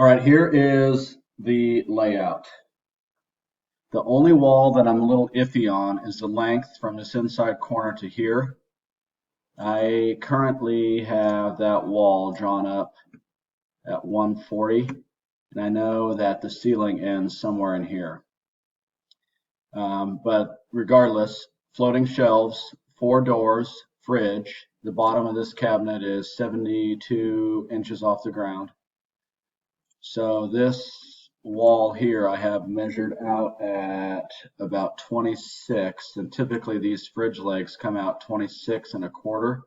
All right, here is the layout. The only wall that I'm a little iffy on is the length from this inside corner to here. I currently have that wall drawn up at 140, and I know that the ceiling ends somewhere in here. But regardless, floating shelves, 4 doors, fridge. The bottom of this cabinet is 72 inches off the ground. So this wall here I have measured out at about 26, and typically these fridge legs come out 26 and a quarter,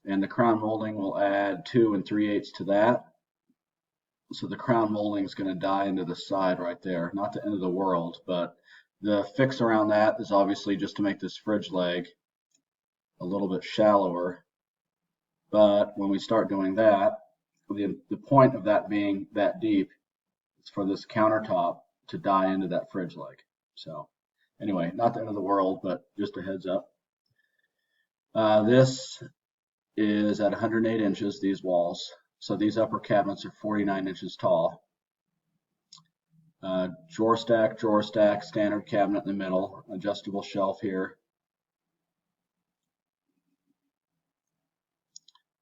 and the crown molding will add 2 3/8 to that. So the crown molding is going to die into the side right there. Not the end of the world, but the fix around that is obviously just to make this fridge leg a little bit shallower. But when we start doing that, the point of that being that deep is for this countertop to die into that fridge leg. So anyway, not the end of the world, but just a heads up. This is at 108 inches, these walls. So these upper cabinets are 49 inches tall. Drawer stack, standard cabinet in the middle, adjustable shelf here.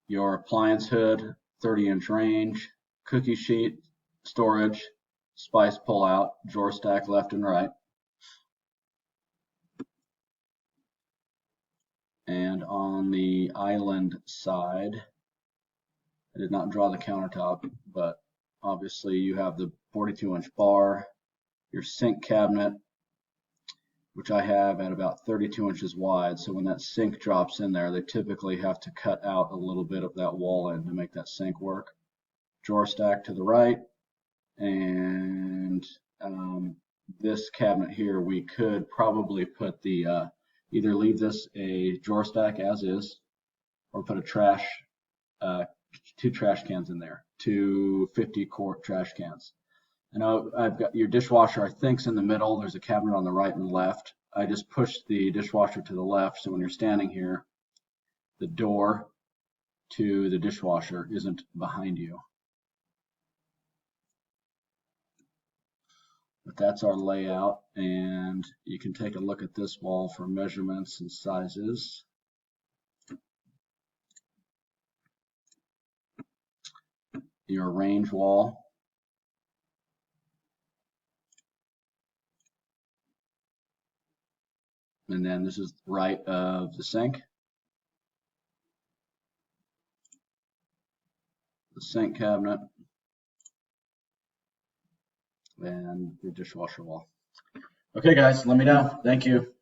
Your appliance hood, 30-inch range, cookie sheet, storage, spice pull out, drawer stack left and right. And on the island side, I did not draw the countertop, but obviously you have the 42-inch bar, your sink cabinet, which I have at about 32 inches wide. So when that sink drops in there, they typically have to cut out a little bit of that wall in to make that sink work. Drawer stack to the right, and this cabinet here, we could probably put the either leave this a drawer stack as is, or put a trash, 2 trash cans in there, 2 50-quart trash cans. And I've got your dishwasher, I think's in the middle. There's a cabinet on the right and left. I just pushed the dishwasher to the left, so when you're standing here, the door to the dishwasher isn't behind you. But that's our layout, and you can take a look at this wall for measurements and sizes. Your range wall. And then this is right of the sink. The sink cabinet. And the dishwasher wall. Okay, guys, let me know. Thank you.